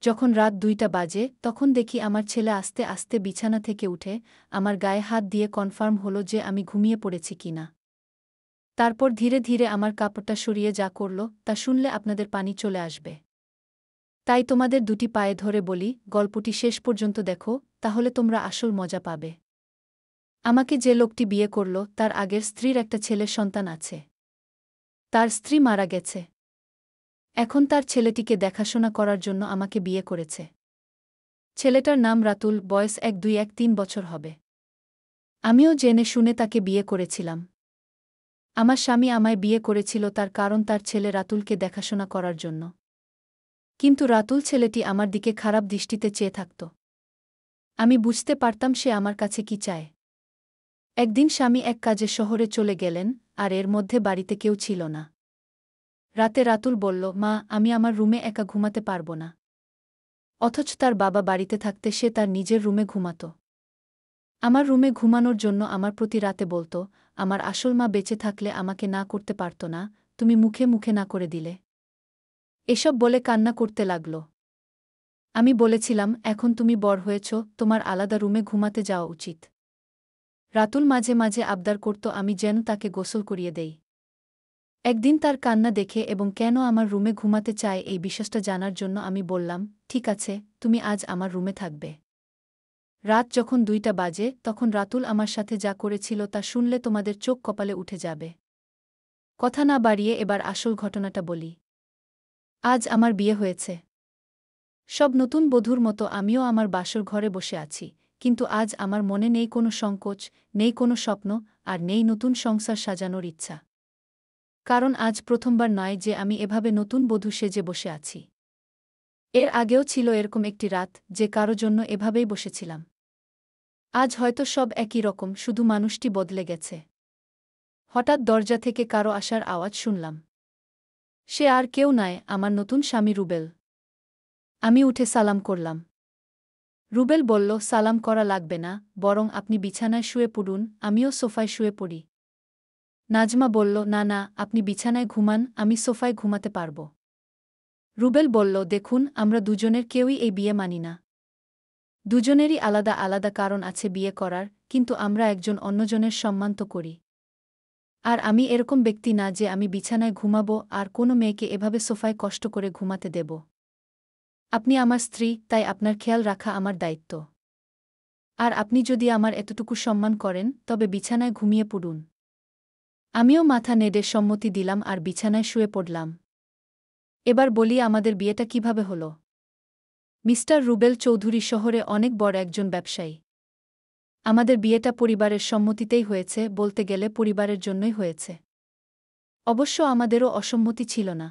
যখন রাত ২টা বাজে তখন দেখি আমার ছেলে আস্তে আস্তে বিছানা থেকে উঠে আমার গায়ে হাত দিয়ে কনফার্ম হলো যে আমি ঘুমিয়ে পড়েছি কিনা। তারপর ধীরে ধীরে আমার কাপড়টা সরিয়ে যা করল তা শুনলে আপনাদের পানি চলে আসবে। তাই তোমাদের দুটি পায়ে ধরে বলি, গল্পটি শেষ পর্যন্ত দেখো, তাহলে তোমরা আসল মজা পাবে। আমাকে যে লোকটি বিয়ে করল তার আগের স্ত্রীর একটা ছেলের সন্তান আছে। তার স্ত্রী মারা গেছে। এখন তার ছেলেটিকে দেখাশোনা করার জন্য আমাকে বিয়ে করেছে। ছেলেটার নাম রাতুল, বয়স 1-2-1-3 বছর হবে। আমিও জেনে শুনে তাকে বিয়ে করেছিলাম। আমার স্বামী আমায় বিয়ে করেছিল তার কারণ তার ছেলে রাতুলকে দেখাশোনা করার জন্য। কিন্তু রাতুল ছেলেটি আমার দিকে খারাপ দৃষ্টিতে চেয়ে থাকত। আমি বুঝতে পারতাম সে আমার কাছে কি চায়। একদিন স্বামী এক কাজে শহরে চলে গেলেন, আর এর মধ্যে বাড়িতে কেউ ছিল না। রাতে রাতুল বলল, মা, আমি আমার রুমে একা ঘুমাতে পারব না। অথচ তার বাবা বাড়িতে থাকতে সে তার নিজের রুমে ঘুমাত। আমার রুমে ঘুমানোর জন্য আমার প্রতি রাতে বলত, আমার আসল মা বেঁচে থাকলে আমাকে না করতে পারত না, তুমি মুখে মুখে না করে দিলে। এসব বলে কান্না করতে লাগল। আমি বলেছিলাম, এখন তুমি বড় হয়েছ, তোমার আলাদা রুমে ঘুমাতে যাওয়া উচিত। রাতুল মাঝে মাঝে আবদার করত আমি যেন তাকে গোসল করিয়ে দেই। একদিন তার কান্না দেখে এবং কেন আমার রুমে ঘুমাতে চায় এই বিশ্বাসটা জানার জন্য আমি বললাম, ঠিক আছে, তুমি আজ আমার রুমে থাকবে। রাত যখন 2টা বাজে তখন রাতুল আমার সাথে যা করেছিল তা শুনলে তোমাদের চোখ কপালে উঠে যাবে। কথা না বাড়িয়ে এবার আসল ঘটনাটা বলি। আজ আমার বিয়ে হয়েছে। সব নতুন বধূর মতো আমিও আমার বাসর ঘরে বসে আছি, কিন্তু আজ আমার মনে নেই কোনো সংকোচ, নেই কোনো স্বপ্ন, আর নেই নতুন সংসার সাজানোর ইচ্ছা। কারণ আজ প্রথমবার নয় যে আমি এভাবে নতুন বধূ সেজে বসে আছি। এর আগেও ছিল এরকম একটি রাত যে কারো জন্য এভাবেই বসেছিলাম। আজ হয়তো সব একই রকম, শুধু মানুষটি বদলে গেছে। হঠাৎ দরজা থেকে কারো আসার আওয়াজ শুনলাম। সে আর কেউ নয়, আমার নতুন স্বামী রুবেল। আমি উঠে সালাম করলাম। রুবেল বলল, সালাম করা লাগবে না, বরং আপনি বিছানায় শুয়ে পড়ুন, আমিও সোফায় শুয়ে পড়ি। নাজমা বলল, না না, আপনি বিছানায় ঘুমান, আমি সোফায় ঘুমাতে পারব। রুবেল বলল, দেখুন, আমরা দুজনের কেউই এই বিয়ে মানি না। দুজনেরই আলাদা আলাদা কারণ আছে বিয়ে করার, কিন্তু আমরা একজন অন্যজনের সম্মান তো করি। আর আমি এরকম ব্যক্তি না যে আমি বিছানায় ঘুমাবো আর কোনো মেয়েকে এভাবে সোফায় কষ্ট করে ঘুমাতে দেব। আপনি আমার স্ত্রী, তাই আপনার খেয়াল রাখা আমার দায়িত্ব। আর আপনি যদি আমার এতটুকু সম্মান করেন তবে বিছানায় ঘুমিয়ে পড়ুন। আমিও মাথা নেড়ে সম্মতি দিলাম আর বিছানায় শুয়ে পড়লাম। এবার বলি আমাদের বিয়েটা কিভাবে হলো। মিস্টার রুবেল চৌধুরী শহরে অনেক বড় একজন ব্যবসায়ী। আমাদের বিয়েটা পরিবারের সম্মতিতেই হয়েছে, বলতে গেলে পরিবারের জন্যই হয়েছে। অবশ্য আমাদেরও অসম্মতি ছিল না।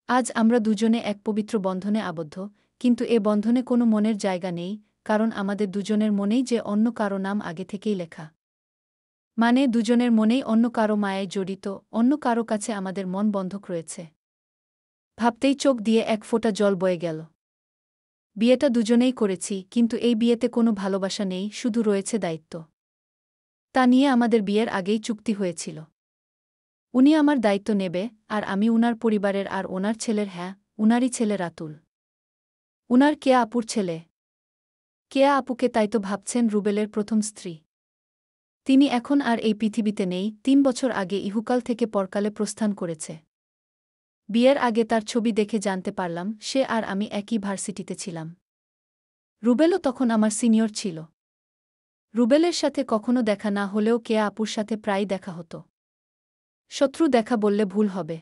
আজ আমরা দুজনে এক পবিত্র বন্ধনে আবদ্ধ, কিন্তু এ বন্ধনে কোনো মনের জায়গা নেই, কারণ আমাদের দুজনের মনেই যে অন্য কারো নাম আগে থেকেই লেখা। মানে দুজনের মনেই অন্য কারো মায়ায় জড়িত, অন্য কারো কাছে আমাদের মন বন্ধক রয়েছে। ভাবতেই চোখ দিয়ে এক ফোঁটা জল বয়ে গেল। বিয়েটা দুজনেই করেছি, কিন্তু এই বিয়েতে কোনো ভালোবাসা নেই, শুধু রয়েছে দায়িত্ব। তা নিয়ে আমাদের বিয়ের আগেই চুক্তি হয়েছিল। উনি আমার দায়িত্ব নেবে, আর আমি উনার পরিবারের আর ওনার ছেলের, হ্যাঁ, উনারই ছেলে রাতুল। উনার কেয়া আপুর ছেলে। কেয়া আপুকে তাই তো ভাবছেন রুবেলের প্রথম স্ত্রী। তিনি এখন আর এই পৃথিবীতে নেই, 3 বছর আগে ইহুকাল থেকে পরকালে প্রস্থান করেছে। বিয়ের আগে তার ছবি দেখে জানতে পারলাম সে আর আমি একই ভার্সিটিতে ছিলাম। রুবেলও তখন আমার সিনিয়র ছিল। রুবেলের সাথে কখনো দেখা না হলেও কেয়া আপুর সাথে প্রায় দেখা হতো। শত্রু দেখা বললে ভুল হবে।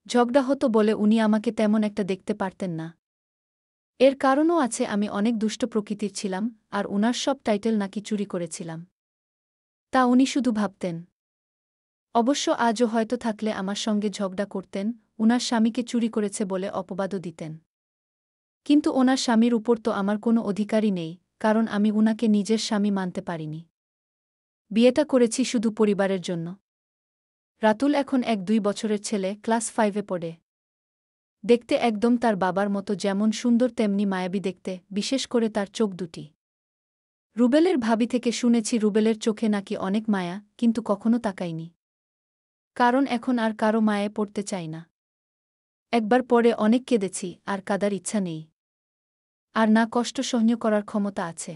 ঝগড়া হতো বলে উনি আমাকে তেমন একটা দেখতে পারতেন না। এর কারণও আছে, আমি অনেক দুষ্ট প্রকৃতির ছিলাম, আর উনার সব টাইটেল নাকি চুরি করেছিলাম। তা উনি শুধু ভাবতেন। অবশ্য আজও হয়তো থাকলে আমার সঙ্গে ঝগড়া করতেন, উনার স্বামীকে চুরি করেছে বলে অপবাদও দিতেন। কিন্তু ওনার স্বামীর উপর তো আমার কোনো অধিকারই নেই, কারণ আমি উনাকে নিজের স্বামী মানতে পারিনি। বিয়েটা করেছি শুধু পরিবারের জন্য। রাতুল এখন 1-2 বছরের ছেলে, ক্লাস 5-এ পড়ে। দেখতে একদম তার বাবার মতো, যেমন সুন্দর তেমনি মায়াবী দেখতে, বিশেষ করে তার চোখ দুটি। রুবেলের ভাবি থেকে শুনেছি রুবেলের চোখে নাকি অনেক মায়া, কিন্তু কখনো তাকাইনি। কারণ এখন আর কারো মায়ে পড়তে চাই না। একবার পরে অনেক কেঁদেছি, আর কাঁদার ইচ্ছা নেই। আর না কষ্ট সহ্য করার ক্ষমতা আছে।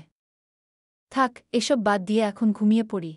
থাক, এসব বাদ দিয়ে এখন ঘুমিয়ে পড়ি।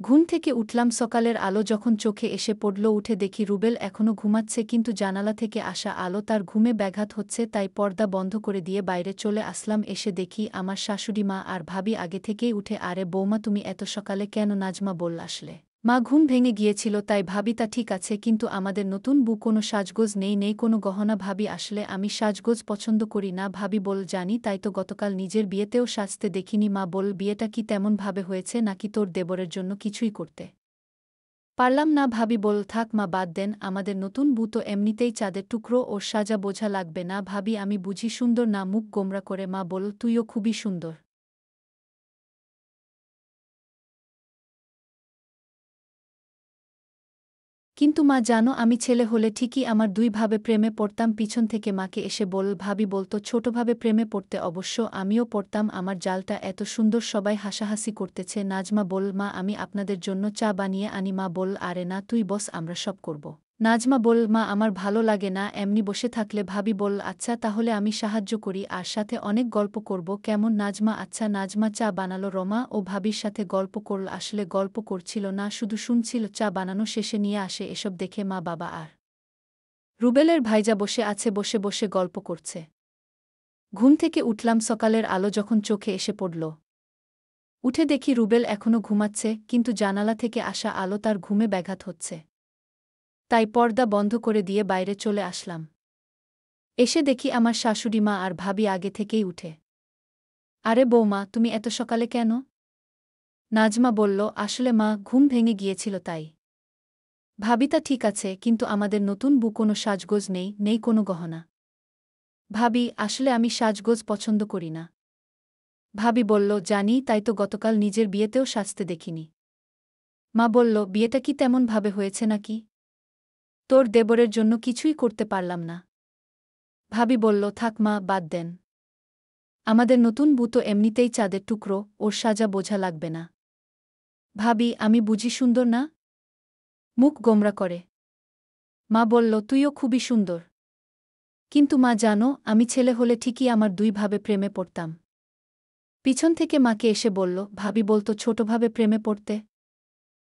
ঘুম থেকে উঠলাম সকালের আলো যখন চোখে এসে পড়ল, উঠে দেখি রুবেল এখনো ঘুমাচ্ছে, কিন্তু জানালা থেকে আসা আলো তার ঘুমে ব্যাঘাত হচ্ছে, তাই পর্দা বন্ধ করে দিয়ে বাইরে চলে আসলাম। এসে দেখি আমার শাশুড়ি মা আর ভাবি আগে থেকেই উঠে। আরে বৌমা, তুমি এত সকালে কেন? নাজমা বলল, আসলে মা ঘুম ভেঙে গিয়েছিল তাই। ভাবি, তা ঠিক আছে, কিন্তু আমাদের নতুন বউ, কোনো সাজগোজ নেই, নেই কোনো গহনা। ভাবি, আসলে আমি সাজগোজ পছন্দ করি না। ভাবি বল, জানি, তাই তো গতকাল নিজের বিয়েতেও সাজতে দেখিনি। মা বল, বিয়েটা কি তেমন ভাবে হয়েছে নাকি তোর দেবরের জন্য কিছুই করতে পারলাম না? ভাবি বল, থাক মা, বাদ দেন, আমাদের নতুন বউ তো এমনিতেই চাঁদের টুকরো, ওর সাজা বোঝা লাগবে না। ভাবি, আমি বুঝি সুন্দর না? মুখ গোমরা করে মা বল, তুইও খুবই সুন্দর। কিন্তু মা জানো, আমি ছেলে হলে ঠিকই আমার দুই ভাবে প্রেমে পড়তাম। পিছন থেকে মাকে এসে বল, ভাবি বলতো ছোটভাবে প্রেমে পড়তে, অবশ্য আমিও পড়তাম। আমার জালটা এত সুন্দর, সবাই হাসাহাসি করতেছে। নাজমা বল, মা আমি আপনাদের জন্য চা বানিয়ে আনি। মা বল, আরে না, তুই বস, আমরা সব করব। নাজমা বল, মা আমার ভালো লাগে না এমনি বসে থাকলে। ভাবি বল, আচ্ছা তাহলে আমি সাহায্য করি, আর সাথে অনেক গল্প করব, কেমন? নাজমা, আচ্ছা। নাজমা চা বানালো, রমা ও ভাবির সাথে গল্প করল। আসলে গল্প করছিল না, শুধু শুনছিল। চা বানানো শেষে নিয়ে আসে। এসব দেখে মা, বাবা আর রুবেলের ভাইজা বসে আছে, বসে বসে গল্প করছে। ঘুম থেকে উঠলাম সকালের আলো যখন চোখে এসে পড়ল। উঠে দেখি রুবেল এখনো ঘুমাচ্ছে, কিন্তু জানালা থেকে আসা আলো তার ঘুমে ব্যাঘাত হচ্ছে, তাই পর্দা বন্ধ করে দিয়ে বাইরে চলে আসলাম। এসে দেখি আমার শাশুড়ি মা আর ভাবি আগে থেকেই উঠে। আরে বৌমা, তুমি এত সকালে কেন? নাজমা বলল, আসলে মা ঘুম ভেঙে গিয়েছিল তাই। ভাবি, তা ঠিক আছে, কিন্তু আমাদের নতুন বউ, কোনো সাজগোজ নেই, নেই কোনো গহনা। ভাবি, আসলে আমি সাজগোজ পছন্দ করি না। ভাবি বলল, জানি, তাই তো গতকাল নিজের বিয়েতেও সাজতে দেখিনি। মা বলল, বিয়েটা কি তেমন ভাবে হয়েছে নাকি? তোর দেবরের জন্য কিছুই করতে পারলাম না। ভাবি বলল, থাক মা, বাদ দেন, আমাদের নতুন বউ তো এমনিতেই চাঁদের টুকরো, ওর সাজা বোঝা লাগবে না। ভাবি, আমি বুঝি সুন্দর না? মুখ গোমরা করে মা বলল, তুইও খুবই সুন্দর। কিন্তু মা জানো, আমি ছেলে হলে ঠিকই আমার দুই ভাবে প্রেমে পড়তাম। পিছন থেকে মাকে এসে বলল, ভাবি বলতো ছোটভাবে প্রেমে পড়তে।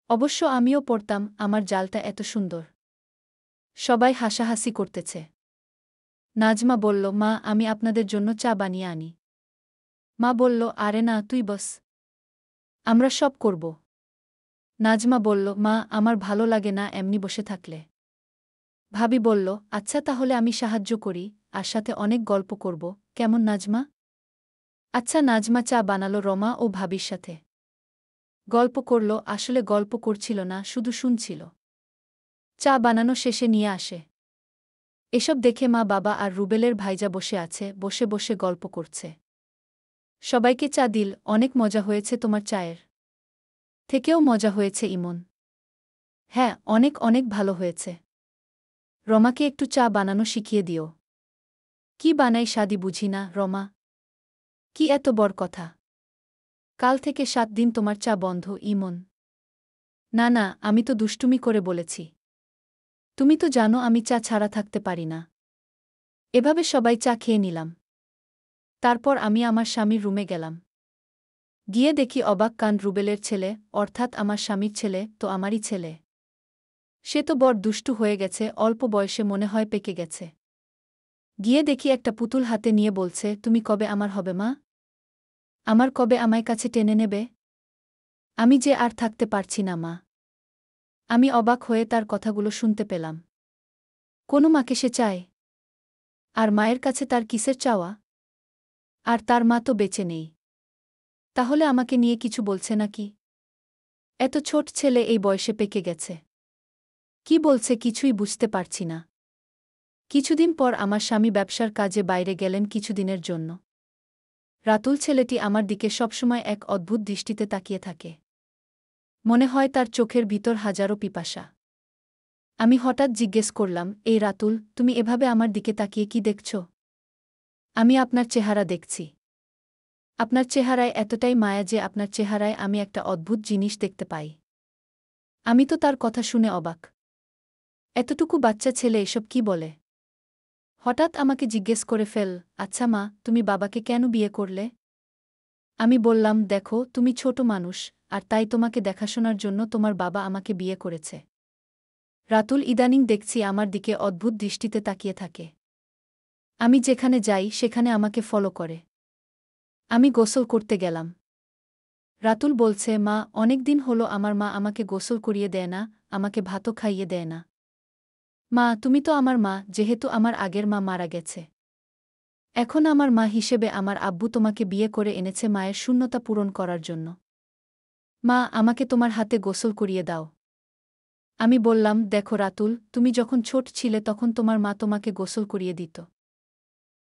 অবশ্য আমিও পড়তাম, আমার জালটা এত সুন্দর। সবাই হাসাহাসি করতেছে। নাজমা বলল, মা আমি আপনাদের জন্য চা বানিয়ে আনি। মা বলল, আরে না, তুই বস, আমরা সব করব। নাজমা বলল, মা আমার ভালো লাগে না এমনি বসে থাকলে। ভাবি বলল, আচ্ছা তাহলে আমি সাহায্য করি, আর সাথে অনেক গল্প করব, কেমন নাজমা? আচ্ছা। নাজমা চা বানালো রমা ও ভাবির সাথে। গল্প করল, আসলে গল্প করছিল না, শুধু শুনছিল। চা বানানো শেষে নিয়ে আসে। এসব দেখে মা, বাবা আর রুবেলের ভাইজা বসে আছে, বসে বসে গল্প করছে। সবাইকে চা দিল। অনেক মজা হয়েছে তোমার চায়ের থেকেও মজা হয়েছে ইমন। হ্যাঁ, অনেক অনেক ভালো হয়েছে। রমাকে একটু চা বানানো শিখিয়ে দিও। কি বানাই সাদি বুঝি না রমা। কি এত বড় কথা? কাল থেকে 7 দিন তোমার চা বন্ধ ইমন। না না, আমি তো দুষ্টুমি করে বলেছি। তুমি তো জানো আমি চা ছাড়া থাকতে পারি না। এভাবে সবাই চা খেয়ে নিলাম। তারপর আমি আমার স্বামীর রুমে গেলাম। গিয়ে দেখি অবাক কান, রুবেলের ছেলে, অর্থাৎ আমার স্বামীর ছেলে, তো আমারই ছেলে। সে তো বড় দুষ্টু হয়ে গেছে, অল্প বয়সে মনে হয় পেকে গেছে। গিয়ে দেখি একটা পুতুল হাতে নিয়ে বলছে, তুমি কবে আমার হবে মা? আমার কবে আমায় কাছে টেনে নেবে? আমি যে আর থাকতে পারছি না মা। আমি অবাক হয়ে তার কথাগুলো শুনতে পেলাম। কোনো মাকে সে চায়? আর মায়ের কাছে তার কিসের চাওয়া? আর তার মা তো বেঁচে নেই। তাহলে আমাকে নিয়ে কিছু বলছে নাকি? এত ছোট ছেলে এই বয়সে পেকে গেছে। কি বলছে কিছুই বুঝতে পারছি না। কিছুদিন পর আমার স্বামী ব্যবসার কাজে বাইরে গেলেন কিছুদিনের জন্য। রাতুল ছেলেটি আমার দিকে সবসময় এক অদ্ভুত দৃষ্টিতে তাকিয়ে থাকে। মনে হয় তার চোখের ভিতর হাজারো পিপাসা। আমি হঠাৎ জিজ্ঞেস করলাম, এই রাতুল, তুমি এভাবে আমার দিকে তাকিয়ে কি দেখছ? আমি আপনার চেহারা দেখছি। আপনার চেহারায় এতটাই মায়া যে আপনার চেহারায় আমি একটা অদ্ভুত জিনিস দেখতে পাই। আমি তো তার কথা শুনে অবাক। এতটুকু বাচ্চা ছেলে এসব কি বলে? হঠাৎ আমাকে জিজ্ঞেস করে ফেল, আচ্ছা মা, তুমি বাবাকে কেন বিয়ে করলে? আমি বললাম, দেখো, তুমি ছোট মানুষ, আর তাই তোমাকে দেখাশোনার জন্য তোমার বাবা আমাকে বিয়ে করেছে। রাতুল ইদানিং দেখছি আমার দিকে অদ্ভুত দৃষ্টিতে তাকিয়ে থাকে। আমি যেখানে যাই সেখানে আমাকে ফলো করে। আমি গোসল করতে গেলাম। রাতুল বলছে, মা, অনেক দিন হলো আমার মা আমাকে গোসল করিয়ে দেয় না, আমাকে ভাতও খাইয়ে দেয় না। মা, তুমি তো আমার মা, যেহেতু আমার আগের মা মারা গেছে। এখন আমার মা হিসেবে আমার আব্বু তোমাকে বিয়ে করে এনেছে মায়ের শূন্যতা পূরণ করার জন্য। মা, আমাকে তোমার হাতে গোসল করিয়ে দাও। আমি বললাম, দেখো রাতুল, তুমি যখন ছোট ছিলে তখন তোমার মা তোমাকে গোসল করিয়ে দিত।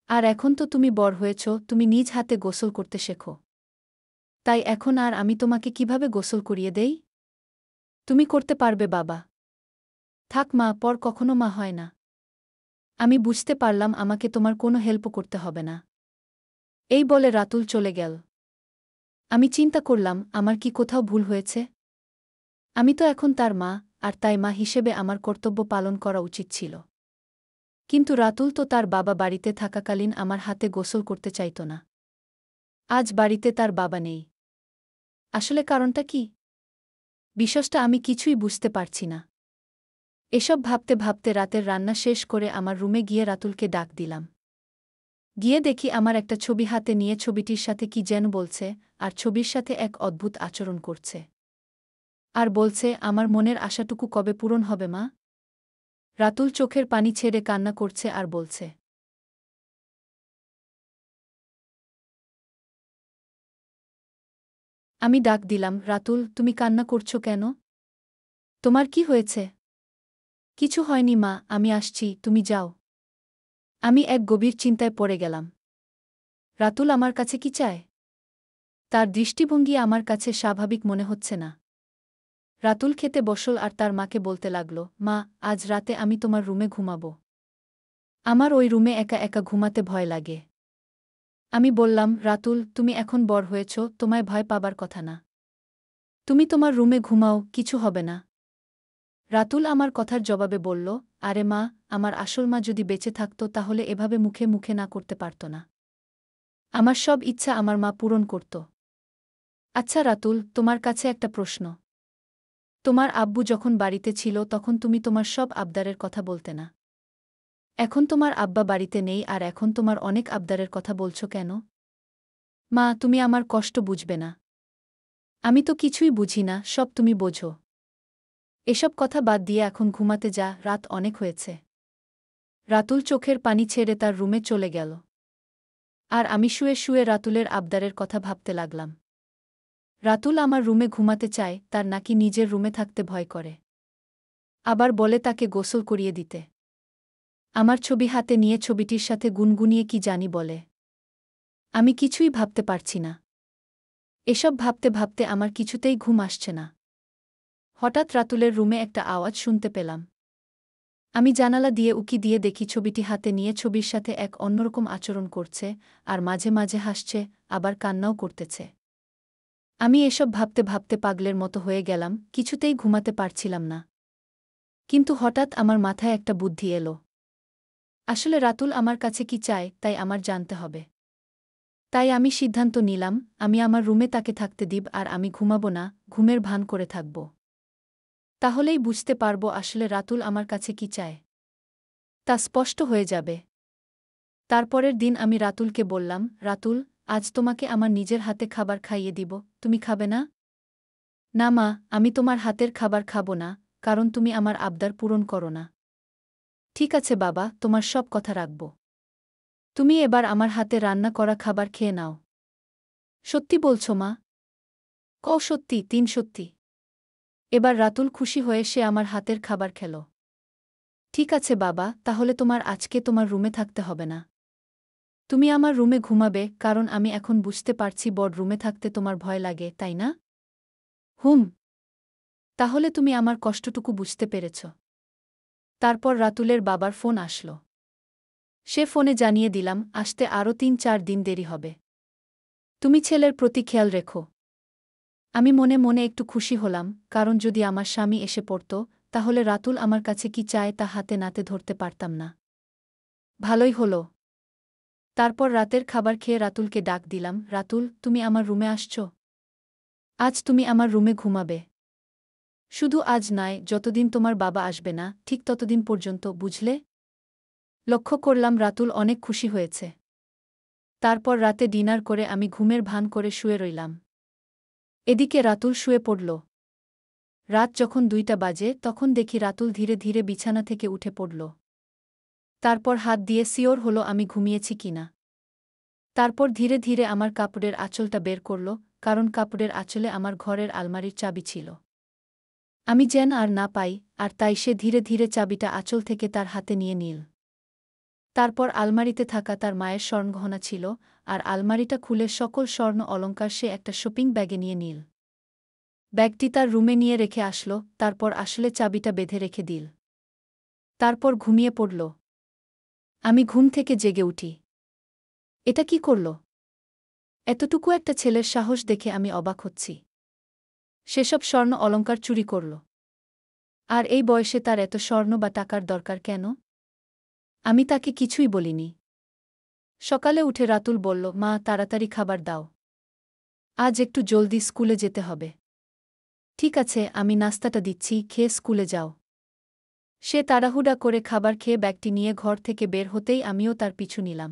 আর এখন তো তুমি বড় হয়েছ, তুমি নিজ হাতে গোসল করতে শেখো। তাই এখন আর আমি তোমাকে কিভাবে গোসল করিয়ে দেই? তুমি করতে পারবে বাবা। থাক মা, পর কখনো মা হয় না। আমি বুঝতে পারলাম আমাকে তোমার কোনো হেল্পও করতে হবে না। এই বলে রাতুল চলে গেল। আমি চিন্তা করলাম, আমার কি কোথাও ভুল হয়েছে? আমি তো এখন তার মা, আর তাই মা হিসেবে আমার কর্তব্য পালন করা উচিত ছিল। কিন্তু রাতুল তো তার বাবা বাড়িতে থাকাকালীন আমার হাতে গোসল করতে চাইত না। আজ বাড়িতে তার বাবা নেই। আসলে কারণটা কি? বিষয়টা আমি কিছুই বুঝতে পারছি না। এসব ভাবতে ভাবতে রাতের রান্না শেষ করে আমার রুমে গিয়ে রাতুলকে ডাক দিলাম। গিয়ে দেখি আমার একটা ছবি হাতে নিয়ে ছবিটির সাথে কি যেন বলছে, আর ছবির সাথে এক অদ্ভুত আচরণ করছে। আর বলছে, আমার মনের আশাটুকু কবে পূরণ হবে মা? রাতুল চোখের পানি ছেড়ে কান্না করছে আর বলছে। আমি ডাক দিলাম, রাতুল, তুমি কান্না করছো কেন? তোমার কি হয়েছে? কিছু হয়নি মা, আমি আসছি, তুমি যাও। আমি এক গভীর চিন্তায় পড়ে গেলাম। রাতুল আমার কাছে কি চায়? তার দৃষ্টিভঙ্গি আমার কাছে স্বাভাবিক মনে হচ্ছে না। রাতুল খেতে বসল আর তার মাকে বলতে লাগল, মা, আজ রাতে আমি তোমার রুমে ঘুমাব। আমার ওই রুমে একা একা ঘুমাতে ভয় লাগে। আমি বললাম, রাতুল, তুমি এখন বড় হয়েছ, তোমায় ভয় পাবার কথা না। তুমি তোমার রুমে ঘুমাও, কিছু হবে না। রাতুল আমার কথার জবাবে বলল, আরে মা, আমার আসল মা যদি বেঁচে থাকত তাহলে এভাবে মুখে মুখে না করতে পারত না। আমার সব ইচ্ছা আমার মা পূরণ করত। আচ্ছা রাতুল, তোমার কাছে একটা প্রশ্ন। তোমার আব্বু যখন বাড়িতে ছিল তখন তুমি তোমার সব আবদারের কথা বলতে না। এখন তোমার আব্বা বাড়িতে নেই আর এখন তোমার অনেক আবদারের কথা বলছো কেন? মা, তুমি আমার কষ্ট বুঝবে না। আমি তো কিছুই বুঝি না, সব তুমি বোঝো। এসব কথা বাদ দিয়ে এখন ঘুমাতে যা, রাত অনেক হয়েছে। রাতুল চোখের পানি ছেড়ে তার রুমে চলে গেল। আর আমি শুয়ে শুয়ে রাতুলের আবদারের কথা ভাবতে লাগলাম। রাতুল আমার রুমে ঘুমাতে চায়, তার নাকি নিজের রুমে থাকতে ভয় করে। আবার বলে তাকে গোসল করিয়ে দিতে। আমার ছবি হাতে নিয়ে ছবিটির সাথে গুনগুনিয়ে কি জানি বলে। আমি কিছুই ভাবতে পারছি না। এসব ভাবতে ভাবতে আমার কিছুতেই ঘুম আসছে না। হঠাৎ রাতুলের রুমে একটা আওয়াজ শুনতে পেলাম। আমি জানালা দিয়ে উকি দিয়ে দেখি ছবিটি হাতে নিয়ে ছবির সাথে এক অন্যরকম আচরণ করছে, আর মাঝে মাঝে হাসছে, আবার কান্নাও করতেছে। আমি এসব ভাবতে ভাবতে পাগলের মতো হয়ে গেলাম, কিছুতেই ঘুমাতে পারছিলাম না। কিন্তু হঠাৎ আমার মাথায় একটা বুদ্ধি এলো। আসলে রাতুল আমার কাছে কি চায় তাই আমার জানতে হবে। তাই আমি সিদ্ধান্ত নিলাম, আমি আমার রুমে তাকে থাকতে দিব আর আমি ঘুমাবো না, ঘুমের ভান করে থাকব। তাহলেই বুঝতে পারব আসলে রাতুল আমার কাছে কি চায়। তা স্পষ্ট হয়ে যাবে। তারপরের দিন আমি রাতুলকে বললাম, রাতুল, আজ তোমাকে আমার নিজের হাতে খাবার খাইয়ে দিব, তুমি খাবে না? না মা, আমি তোমার হাতের খাবার খাবো না, কারণ তুমি আমার আবদার পূরণ করো না। ঠিক আছে বাবা, তোমার সব কথা রাখব। তুমি এবার আমার হাতে রান্না করা খাবার খেয়ে নাও। সত্যি বলছো মা? কও সত্যি, তিন সত্যি। এবার রাতুল খুশি হয়ে সে আমার হাতের খাবার খেল। ঠিক আছে বাবা, তাহলে তোমার আজকে তোমার রুমে থাকতে হবে না। তুমি আমার রুমে ঘুমাবে, কারণ আমি এখন বুঝতে পারছি বড় রুমে থাকতে তোমার ভয় লাগে, তাই না? হুম। তাহলে তুমি আমার কষ্টটুকু বুঝতে পেরেছ। তারপর রাতুলের বাবার ফোন আসল। সে ফোনে জানিয়ে দিলাম, আসতে আরও ৩-৪ দিন দেরি হবে। তুমি ছেলের প্রতি খেয়াল রেখো। আমি মনে মনে একটু খুশি হলাম, কারণ যদি আমার স্বামী এসে পড়ত তাহলে রাতুল আমার কাছে কি চায় তা হাতে নাতে ধরতে পারতাম না। ভালোই হলো। তারপর রাতের খাবার খেয়ে রাতুলকে ডাক দিলাম, রাতুল, তুমি আমার রুমে আসছ? আজ তুমি আমার রুমে ঘুমাবে। শুধু আজ নয়, যতদিন তোমার বাবা আসবে না ঠিক ততদিন পর্যন্ত, বুঝলে? লক্ষ্য করলাম রাতুল অনেক খুশি হয়েছে। তারপর রাতে ডিনার করে আমি ঘুমের ভান করে শুয়ে রইলাম। এদিকে রাতুল শুয়ে পড়ল। রাত যখন 2টা বাজে তখন দেখি রাতুল ধীরে ধীরে বিছানা থেকে উঠে পড়ল। তারপর হাত দিয়ে সিওর হলো আমি ঘুমিয়েছি কিনা। তারপর ধীরে ধীরে আমার কাপড়ের আঁচলটা বের করল, কারণ কাপড়ের আঁচলে আমার ঘরের আলমারির চাবি ছিল। আমি যেন আর না পাই, আর তাই সে ধীরে ধীরে চাবিটা আঁচল থেকে তার হাতে নিয়ে নিল। তারপর আলমারিতে থাকা তার মায়ের স্বর্ণগহনা ছিল, আর আলমারিটা খুলে সকল স্বর্ণ অলংকার সে একটা শপিং ব্যাগে নিয়ে নিল। ব্যাগটি তার রুমে নিয়ে রেখে আসলো, তারপর আসলে চাবিটা বেঁধে রেখে দিল। তারপর ঘুমিয়ে পড়ল। আমি ঘুম থেকে জেগে উঠি। এটা কি করল? এতটুকু একটা ছেলের সাহস দেখে আমি অবাক হচ্ছি। সেসব স্বর্ণ অলংকার চুরি করল। আর এই বয়সে তার এত স্বর্ণ বা টাকার দরকার কেন? আমি তাকে কিছুই বলিনি। সকালে উঠে রাতুল বলল, মা, তাড়াতাড়ি খাবার দাও। আজ একটু জলদি স্কুলে যেতে হবে। ঠিক আছে, আমি নাস্তাটা দিচ্ছি, খেয়ে স্কুলে যাও। সে তাড়াহুড়া করে খাবার খেয়ে ব্যাগটি নিয়ে ঘর থেকে বের হতেই আমিও তার পিছু নিলাম।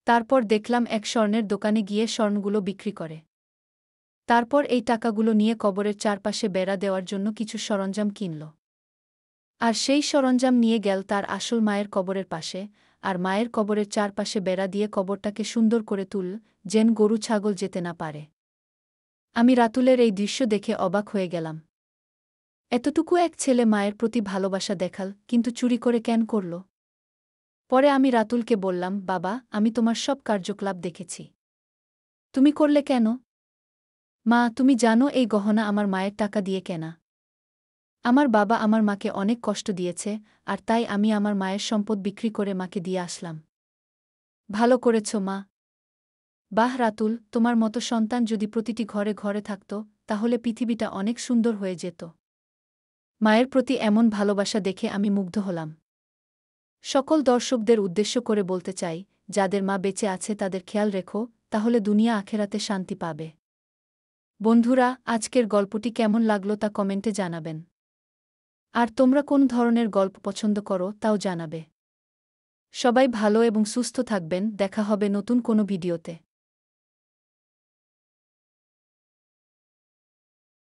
তারপর দেখলাম এক স্বর্ণের দোকানে গিয়ে স্বর্ণগুলো বিক্রি করে। তারপর এই টাকাগুলো নিয়ে কবরের চারপাশে বেড়া দেওয়ার জন্য কিছু সরঞ্জাম কিনল। আর সেই সরঞ্জাম নিয়ে গেল তার আসল মায়ের কবরের পাশে, আর মায়ের কবরের চারপাশে বেড়া দিয়ে কবরটাকে সুন্দর করে তুলল, যেন গরু ছাগল যেতে না পারে। আমি রাতুলের এই দৃশ্য দেখে অবাক হয়ে গেলাম। এতটুকু এক ছেলে মায়ের প্রতি ভালোবাসা দেখাল, কিন্তু চুরি করে কেন করল? পরে আমি রাতুলকে বললাম, বাবা, আমি তোমার সব কার্যকলাপ দেখেছি। তুমি করলে কেন? মা, তুমি জানো এই গহনা আমার মায়ের টাকা দিয়ে কেনা। আমার বাবা আমার মাকে অনেক কষ্ট দিয়েছে, আর তাই আমি আমার মায়ের সম্পদ বিক্রি করে মাকে দিয়ে আসলাম। ভালো করেছ, মা। বাহ রাতুল, তোমার মতো সন্তান যদি প্রতিটি ঘরে ঘরে থাকত, তাহলে পৃথিবীটা অনেক সুন্দর হয়ে যেত। মায়ের প্রতি এমন ভালোবাসা দেখে আমি মুগ্ধ হলাম। সকল দর্শকদের উদ্দেশ্য করে বলতে চাই, যাদের মা বেঁচে আছে তাদের খেয়াল রেখো, তাহলে দুনিয়া আখেরাতে শান্তি পাবে। বন্ধুরা, আজকের গল্পটি কেমন লাগলো তা কমেন্টে জানাবেন। আর তোমরা কোন ধরনের গল্প পছন্দ করো তাও জানাবে। সবাই ভালো এবং সুস্থ থাকবেন, দেখা হবে নতুন কোনো ভিডিওতে।